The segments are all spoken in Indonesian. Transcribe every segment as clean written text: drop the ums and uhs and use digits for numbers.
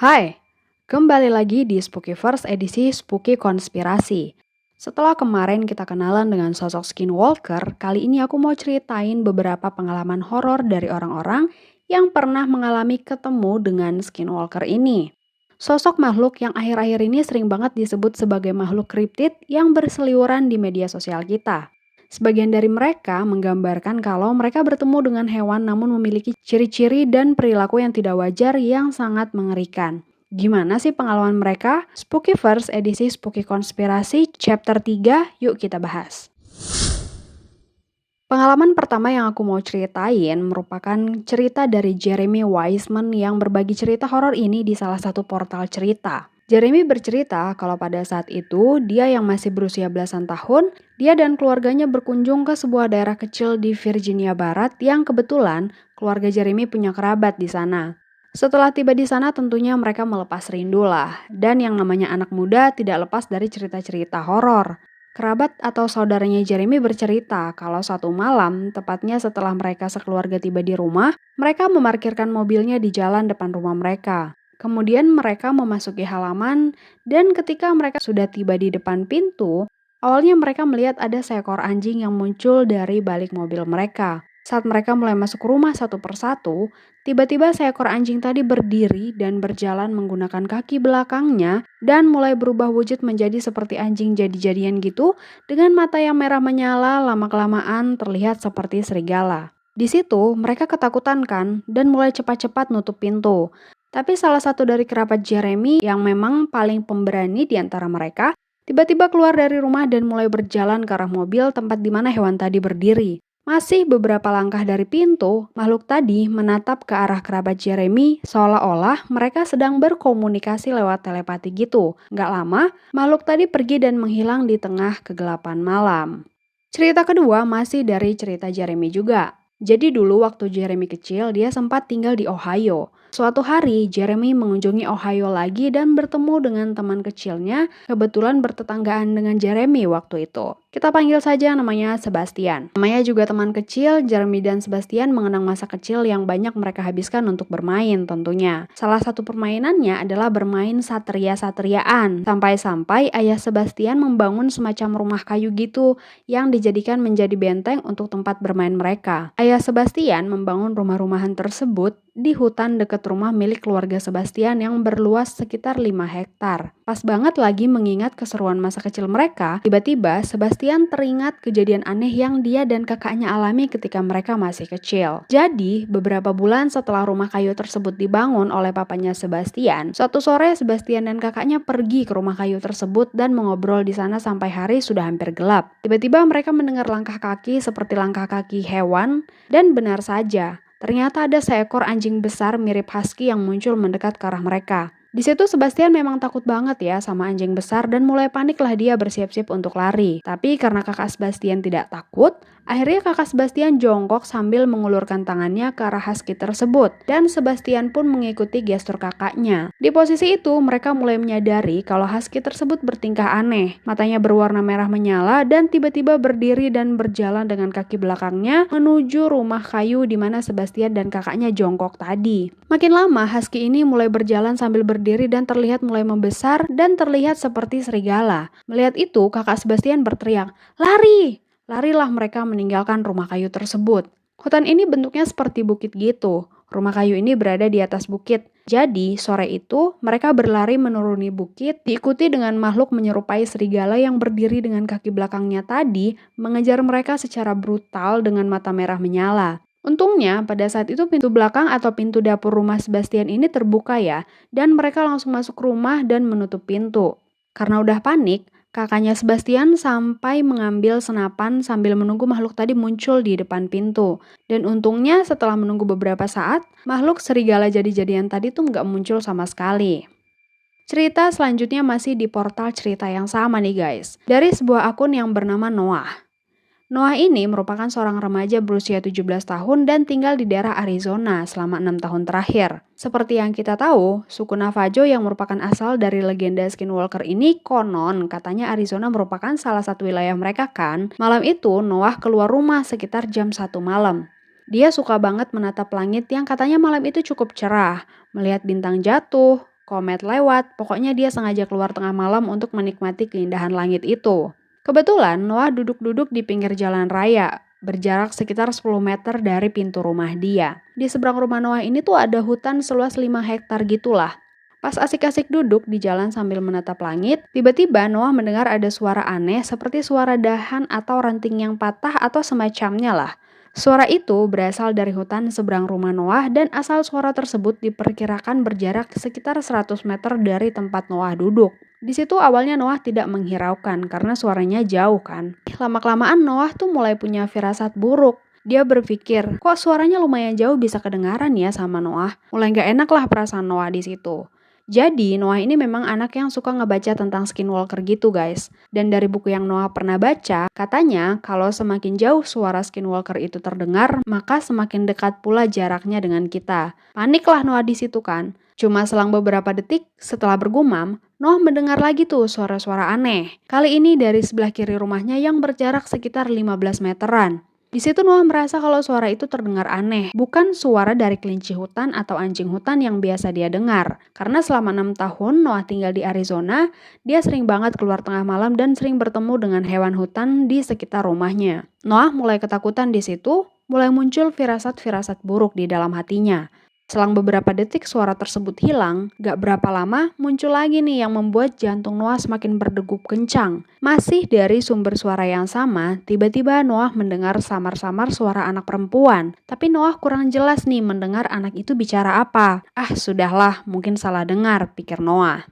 Hai, kembali lagi di Spookyverse edisi Spooky Konspirasi. Setelah kemarin kita kenalan dengan sosok Skinwalker, kali ini aku mau ceritain beberapa pengalaman horor dari orang-orang yang pernah mengalami ketemu dengan Skinwalker ini. Sosok makhluk yang akhir-akhir ini sering banget disebut sebagai makhluk kriptid yang berseliweran di media sosial kita. Sebagian dari mereka menggambarkan kalau mereka bertemu dengan hewan namun memiliki ciri-ciri dan perilaku yang tidak wajar yang sangat mengerikan. Gimana sih pengalaman mereka? Spookyverse edisi Spooky Konspirasi chapter 3, yuk kita bahas. Pengalaman pertama yang aku mau ceritain merupakan cerita dari Jeremy Wiseman yang berbagi cerita horor ini di salah satu portal cerita. Jeremy bercerita kalau pada saat itu dia yang masih berusia belasan tahun, dia dan keluarganya berkunjung ke sebuah daerah kecil di Virginia Barat yang kebetulan keluarga Jeremy punya kerabat di sana. Setelah tiba di sana tentunya mereka melepas rindu lah, dan yang namanya anak muda tidak lepas dari cerita-cerita horor. Kerabat atau saudaranya Jeremy bercerita kalau satu malam, tepatnya setelah mereka sekeluarga tiba di rumah, mereka memarkirkan mobilnya di jalan depan rumah mereka. Kemudian mereka memasuki halaman dan ketika mereka sudah tiba di depan pintu, awalnya mereka melihat ada seekor anjing yang muncul dari balik mobil mereka. Saat mereka mulai masuk rumah satu persatu, tiba-tiba seekor anjing tadi berdiri dan berjalan menggunakan kaki belakangnya dan mulai berubah wujud menjadi seperti anjing jadi-jadian gitu dengan mata yang merah menyala lama-kelamaan terlihat seperti serigala. Di situ mereka ketakutan kan dan mulai cepat-cepat nutup pintu. Tapi salah satu dari kerabat Jeremy yang memang paling pemberani di antara mereka tiba-tiba keluar dari rumah dan mulai berjalan ke arah mobil tempat di mana hewan tadi berdiri. Masih beberapa langkah dari pintu, makhluk tadi menatap ke arah kerabat Jeremy seolah-olah mereka sedang berkomunikasi lewat telepati gitu. Nggak lama, makhluk tadi pergi dan menghilang di tengah kegelapan malam. Cerita kedua masih dari cerita Jeremy juga. Jadi dulu waktu Jeremy kecil, dia sempat tinggal di Ohio. Suatu hari, Jeremy mengunjungi Ohio lagi dan bertemu dengan teman kecilnya, kebetulan bertetanggaan dengan Jeremy waktu itu. Kita panggil saja namanya Sebastian. Namanya juga teman kecil, Jeremy dan Sebastian mengenang masa kecil yang banyak mereka habiskan untuk bermain tentunya. Salah satu permainannya adalah bermain satria-satriaan. Sampai-sampai ayah Sebastian membangun semacam rumah kayu gitu yang dijadikan menjadi benteng untuk tempat bermain mereka. Ayah Sebastian membangun rumah-rumahan tersebut di hutan dekat rumah milik keluarga Sebastian yang berluas sekitar 5 hektar. Pas banget lagi mengingat keseruan masa kecil mereka, tiba-tiba Sebastian teringat kejadian aneh yang dia dan kakaknya alami ketika mereka masih kecil. Jadi, beberapa bulan setelah rumah kayu tersebut dibangun oleh papanya Sebastian, suatu sore Sebastian dan kakaknya pergi ke rumah kayu tersebut dan mengobrol di sana sampai hari sudah hampir gelap. Tiba-tiba mereka mendengar langkah kaki seperti langkah kaki hewan dan benar saja, ternyata ada seekor anjing besar mirip husky yang muncul mendekat ke arah mereka. Di situ Sebastian memang takut banget ya sama anjing besar dan mulai paniklah dia bersiap-siap untuk lari. Tapi karena kakak Sebastian tidak takut, akhirnya kakak Sebastian jongkok sambil mengulurkan tangannya ke arah husky tersebut. Dan Sebastian pun mengikuti gestur kakaknya. Di posisi itu mereka mulai menyadari kalau husky tersebut bertingkah aneh. Matanya berwarna merah menyala dan tiba-tiba berdiri dan berjalan dengan kaki belakangnya menuju rumah kayu di mana Sebastian dan kakaknya jongkok tadi. Makin lama husky ini mulai berjalan sambil berdiri dan terlihat mulai membesar dan terlihat seperti serigala. Melihat itu, kakak Sebastian berteriak, "Lari!" Larilah mereka meninggalkan rumah kayu tersebut. Hutan ini bentuknya seperti bukit gitu. Rumah kayu ini berada di atas bukit. Jadi, sore itu mereka berlari menuruni bukit, diikuti dengan makhluk menyerupai serigala yang berdiri dengan kaki belakangnya tadi, mengejar mereka secara brutal dengan mata merah menyala. Untungnya, pada saat itu pintu belakang atau pintu dapur rumah Sebastian ini terbuka ya, dan mereka langsung masuk rumah dan menutup pintu. Karena udah panik, kakaknya Sebastian sampai mengambil senapan sambil menunggu makhluk tadi muncul di depan pintu. Dan untungnya setelah menunggu beberapa saat, makhluk serigala jadi-jadian tadi tuh nggak muncul sama sekali. Cerita selanjutnya masih di portal cerita yang sama nih guys, dari sebuah akun yang bernama Noah. Noah ini merupakan seorang remaja berusia 17 tahun dan tinggal di daerah Arizona selama 6 tahun terakhir. Seperti yang kita tahu, suku Navajo yang merupakan asal dari legenda Skinwalker ini konon katanya Arizona merupakan salah satu wilayah mereka kan. Malam itu Noah keluar rumah sekitar jam 1 malam. Dia suka banget menatap langit yang katanya malam itu cukup cerah, melihat bintang jatuh, komet lewat, pokoknya dia sengaja keluar tengah malam untuk menikmati keindahan langit itu. Kebetulan Noah duduk-duduk di pinggir jalan raya, berjarak sekitar 10 meter dari pintu rumah dia. Di seberang rumah Noah ini tuh ada hutan seluas 5 hektar gitulah. Pas asik-asik duduk di jalan sambil menatap langit, tiba-tiba Noah mendengar ada suara aneh seperti suara dahan atau ranting yang patah atau semacamnya lah. Suara itu berasal dari hutan seberang rumah Noah dan asal suara tersebut diperkirakan berjarak sekitar 100 meter dari tempat Noah duduk. Di situ awalnya Noah tidak menghiraukan karena suaranya jauh kan. Lama-kelamaan Noah tuh mulai punya firasat buruk. Dia berpikir, kok suaranya lumayan jauh bisa kedengaran ya sama Noah. Mulai gak enak lah perasaan Noah di situ. Jadi Noah ini memang anak yang suka ngebaca tentang skinwalker gitu guys. Dan dari buku yang Noah pernah baca, katanya kalau semakin jauh suara skinwalker itu terdengar, maka semakin dekat pula jaraknya dengan kita. Paniklah Noah di situ kan. Cuma selang beberapa detik setelah bergumam, Noah mendengar lagi tuh suara-suara aneh. Kali ini dari sebelah kiri rumahnya yang berjarak sekitar 15 meteran. Di situ Noah merasa kalau suara itu terdengar aneh, bukan suara dari kelinci hutan atau anjing hutan yang biasa dia dengar. Karena selama 6 tahun Noah tinggal di Arizona, dia sering banget keluar tengah malam dan sering bertemu dengan hewan hutan di sekitar rumahnya. Noah mulai ketakutan di situ, mulai muncul firasat-firasat buruk di dalam hatinya. Selang beberapa detik suara tersebut hilang, gak berapa lama muncul lagi nih yang membuat jantung Noah semakin berdegup kencang. Masih dari sumber suara yang sama, tiba-tiba Noah mendengar samar-samar suara anak perempuan. Tapi Noah kurang jelas nih mendengar anak itu bicara apa. Ah sudahlah, mungkin salah dengar, pikir Noah.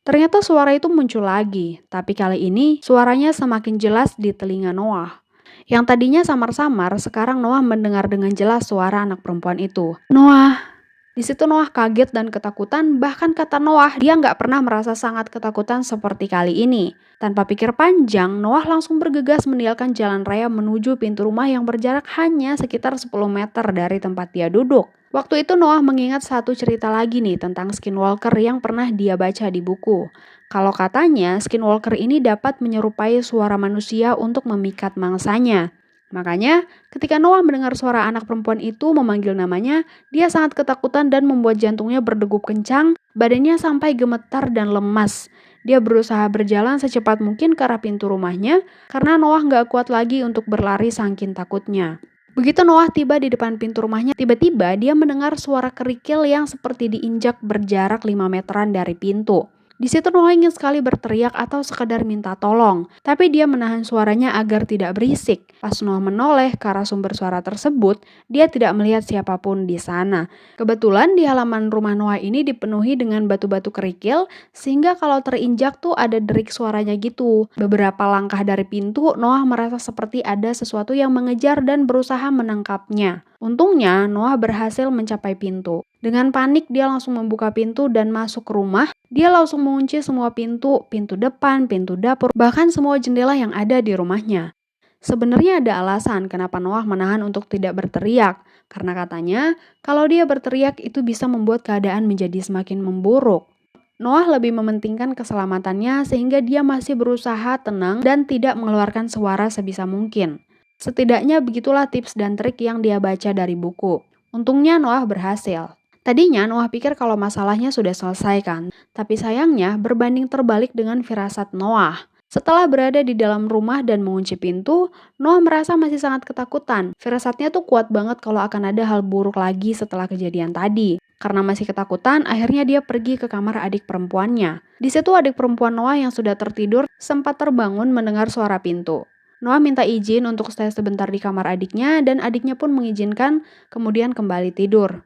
Ternyata suara itu muncul lagi, tapi kali ini suaranya semakin jelas di telinga Noah. Yang tadinya samar-samar, sekarang Noah mendengar dengan jelas suara anak perempuan itu. Noah. Di situ Noah kaget dan ketakutan, bahkan kata Noah, dia nggak pernah merasa sangat ketakutan seperti kali ini. Tanpa pikir panjang, Noah langsung bergegas meninggalkan jalan raya menuju pintu rumah yang berjarak hanya sekitar 10 meter dari tempat dia duduk. Waktu itu Noah mengingat satu cerita lagi nih tentang skinwalker yang pernah dia baca di buku. Kalau katanya, skinwalker ini dapat menyerupai suara manusia untuk memikat mangsanya. Makanya, ketika Noah mendengar suara anak perempuan itu memanggil namanya, dia sangat ketakutan dan membuat jantungnya berdegup kencang, badannya sampai gemetar dan lemas. Dia berusaha berjalan secepat mungkin ke arah pintu rumahnya, karena Noah nggak kuat lagi untuk berlari saking takutnya. Begitu Noah tiba di depan pintu rumahnya, tiba-tiba dia mendengar suara kerikil yang seperti diinjak berjarak 5 meteran dari pintu. Di situ Noah ingin sekali berteriak atau sekadar minta tolong, tapi dia menahan suaranya agar tidak berisik. Pas Noah menoleh ke arah sumber suara tersebut, dia tidak melihat siapapun di sana. Kebetulan di halaman rumah Noah ini dipenuhi dengan batu-batu kerikil, sehingga kalau terinjak tuh ada derik suaranya gitu. Beberapa langkah dari pintu, Noah merasa seperti ada sesuatu yang mengejar dan berusaha menangkapnya. Untungnya, Noah berhasil mencapai pintu. Dengan panik, dia langsung membuka pintu dan masuk ke rumah. Dia langsung mengunci semua pintu, pintu depan, pintu dapur, bahkan semua jendela yang ada di rumahnya. Sebenarnya ada alasan kenapa Noah menahan untuk tidak berteriak, karena katanya kalau dia berteriak itu bisa membuat keadaan menjadi semakin memburuk. Noah lebih mementingkan keselamatannya sehingga dia masih berusaha tenang dan tidak mengeluarkan suara sebisa mungkin. Setidaknya begitulah tips dan trik yang dia baca dari buku. Untungnya Noah berhasil. Tadinya Noah pikir kalau masalahnya sudah selesai kan, tapi sayangnya berbanding terbalik dengan firasat Noah. Setelah berada di dalam rumah dan mengunci pintu, Noah merasa masih sangat ketakutan. Firasatnya tuh kuat banget kalau akan ada hal buruk lagi setelah kejadian tadi. Karena masih ketakutan, akhirnya dia pergi ke kamar adik perempuannya. Di situ adik perempuan Noah yang sudah tertidur sempat terbangun mendengar suara pintu. Noah minta izin untuk stay sebentar di kamar adiknya dan adiknya pun mengizinkan, kemudian kembali tidur.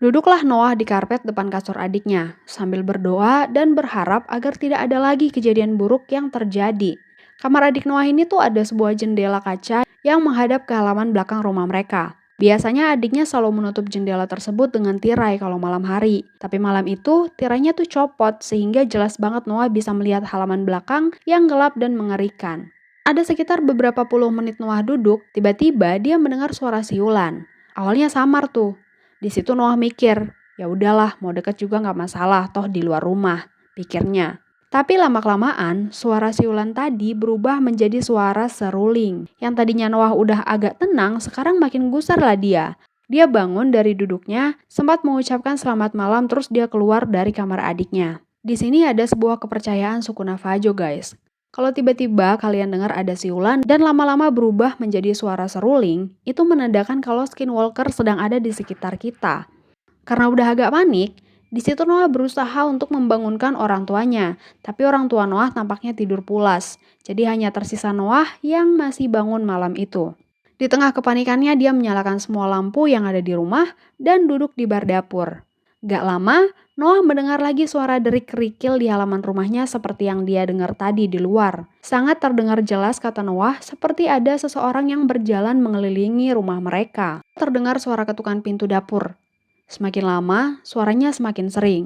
Duduklah Noah di karpet depan kasur adiknya, sambil berdoa dan berharap agar tidak ada lagi kejadian buruk yang terjadi. Kamar adik Noah ini tuh ada sebuah jendela kaca yang menghadap ke halaman belakang rumah mereka. Biasanya adiknya selalu menutup jendela tersebut dengan tirai kalau malam hari. Tapi malam itu tirainya tuh copot sehingga jelas banget Noah bisa melihat halaman belakang yang gelap dan mengerikan. Ada sekitar beberapa puluh menit Noah duduk, tiba-tiba dia mendengar suara siulan. Awalnya samar tuh. Di situ Noah mikir, ya udahlah mau deket juga nggak masalah, toh di luar rumah, pikirnya. Tapi lama-kelamaan, suara siulan tadi berubah menjadi suara seruling. Yang tadinya Noah udah agak tenang, sekarang makin gusar lah dia. Dia bangun dari duduknya, sempat mengucapkan selamat malam terus dia keluar dari kamar adiknya. Di sini ada sebuah kepercayaan suku Navajo guys. Kalau tiba-tiba kalian dengar ada siulan dan lama-lama berubah menjadi suara seruling, itu menandakan kalau skinwalker sedang ada di sekitar kita. Karena udah agak panik, di situ Noah berusaha untuk membangunkan orang tuanya, tapi orang tua Noah tampaknya tidur pulas. Jadi hanya tersisa Noah yang masih bangun malam itu. Di tengah kepanikannya dia menyalakan semua lampu yang ada di rumah dan duduk di bar dapur. Gak lama, Noah mendengar lagi suara derik kerikil di halaman rumahnya seperti yang dia dengar tadi di luar. Sangat terdengar jelas kata Noah seperti ada seseorang yang berjalan mengelilingi rumah mereka. Terdengar suara ketukan pintu dapur. Semakin lama, suaranya semakin sering.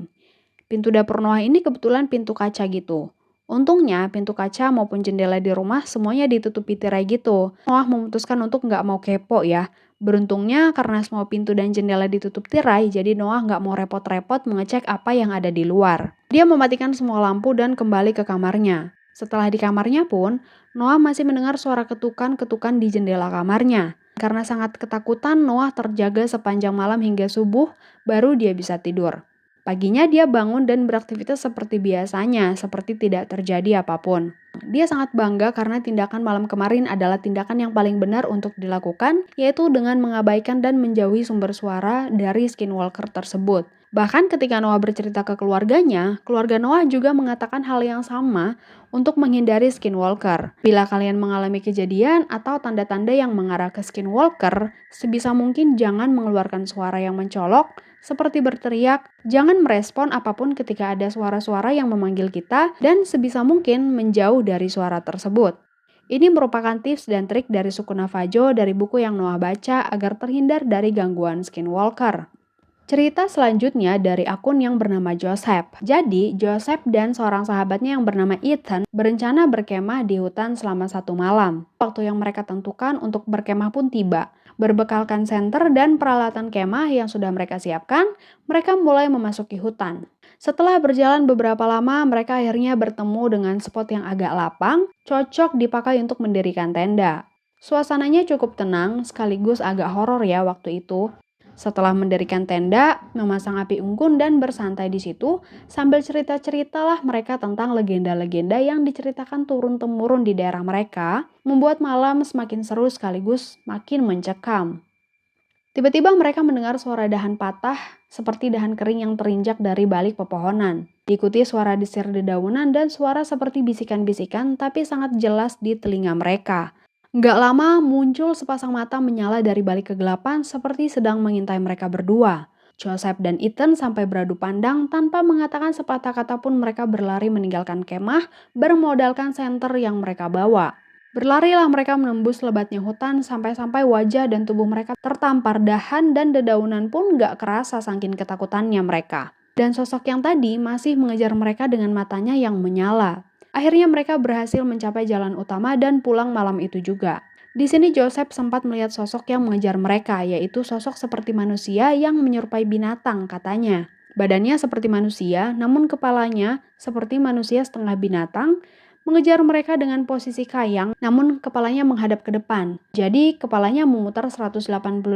Pintu dapur Noah ini kebetulan pintu kaca gitu. Untungnya pintu kaca maupun jendela di rumah semuanya ditutupi tirai gitu. Noah memutuskan untuk nggak mau kepo ya. Beruntungnya karena semua pintu dan jendela ditutup tirai, jadi Noah nggak mau repot-repot mengecek apa yang ada di luar. Dia mematikan semua lampu dan kembali ke kamarnya. Setelah di kamarnya pun, Noah masih mendengar suara ketukan-ketukan di jendela kamarnya. Karena sangat ketakutan, Noah terjaga sepanjang malam hingga subuh, baru dia bisa tidur. Paginya dia bangun dan beraktivitas seperti biasanya, seperti tidak terjadi apapun. Dia sangat bangga karena tindakan malam kemarin adalah tindakan yang paling benar untuk dilakukan, yaitu dengan mengabaikan dan menjauhi sumber suara dari skinwalker tersebut. Bahkan ketika Noah bercerita ke keluarganya, keluarga Noah juga mengatakan hal yang sama untuk menghindari skinwalker. Bila kalian mengalami kejadian atau tanda-tanda yang mengarah ke skinwalker, sebisa mungkin jangan mengeluarkan suara yang mencolok, seperti berteriak, jangan merespon apapun ketika ada suara-suara yang memanggil kita, dan sebisa mungkin menjauh dari suara tersebut. Ini merupakan tips dan trik dari suku Navajo dari buku yang Noah baca agar terhindar dari gangguan skinwalker. Cerita selanjutnya dari akun yang bernama Joseph. Jadi, Joseph dan seorang sahabatnya yang bernama Ethan berencana berkemah di hutan selama 1 malam. Waktu yang mereka tentukan untuk berkemah pun tiba. Berbekalkan senter dan peralatan kemah yang sudah mereka siapkan, mereka mulai memasuki hutan. Setelah berjalan beberapa lama, mereka akhirnya bertemu dengan spot yang agak lapang, cocok dipakai untuk mendirikan tenda. Suasananya cukup tenang, sekaligus agak horor ya waktu itu. Setelah mendirikan tenda, memasang api unggun dan bersantai di situ, sambil cerita-ceritalah mereka tentang legenda-legenda yang diceritakan turun-temurun di daerah mereka, membuat malam semakin seru sekaligus makin mencekam. Tiba-tiba mereka mendengar suara dahan patah seperti dahan kering yang terinjak dari balik pepohonan. Diikuti suara desir dedaunan dan suara seperti bisikan-bisikan tapi sangat jelas di telinga mereka. Nggak lama muncul sepasang mata menyala dari balik kegelapan seperti sedang mengintai mereka berdua. Joseph dan Ethan sampai beradu pandang tanpa mengatakan sepatah kata pun mereka berlari meninggalkan kemah bermodalkan senter yang mereka bawa. Berlarilah mereka menembus lebatnya hutan sampai-sampai wajah dan tubuh mereka tertampar dahan dan dedaunan pun gak kerasa saking ketakutannya mereka. Dan sosok yang tadi masih mengejar mereka dengan matanya yang menyala. Akhirnya mereka berhasil mencapai jalan utama dan pulang malam itu juga. Di sini Joseph sempat melihat sosok yang mengejar mereka, yaitu sosok seperti manusia yang menyerupai binatang katanya. Badannya seperti manusia, namun kepalanya seperti manusia setengah binatang, mengejar mereka dengan posisi kayang, namun kepalanya menghadap ke depan. Jadi kepalanya memutar 180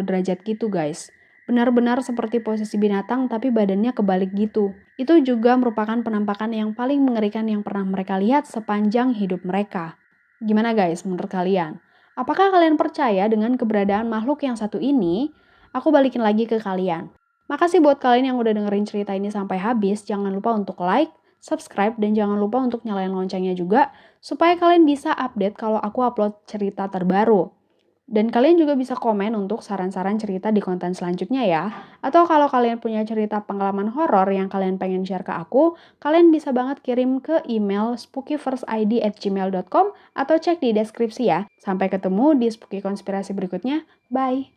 derajat gitu guys. Benar-benar seperti posisi binatang tapi badannya kebalik gitu. Itu juga merupakan penampakan yang paling mengerikan yang pernah mereka lihat sepanjang hidup mereka. Gimana guys menurut kalian? Apakah kalian percaya dengan keberadaan makhluk yang satu ini? Aku balikin lagi ke kalian. Makasih buat kalian yang udah dengerin cerita ini sampai habis. Jangan lupa untuk like, subscribe, dan jangan lupa untuk nyalain loncengnya juga supaya kalian bisa update kalau aku upload cerita terbaru. Dan kalian juga bisa komen untuk saran-saran cerita di konten selanjutnya ya. Atau kalau kalian punya cerita pengalaman horor yang kalian pengen share ke aku, kalian bisa banget kirim ke email spookyverseid@gmail.com atau cek di deskripsi ya. Sampai ketemu di Spooky Konspirasi berikutnya. Bye!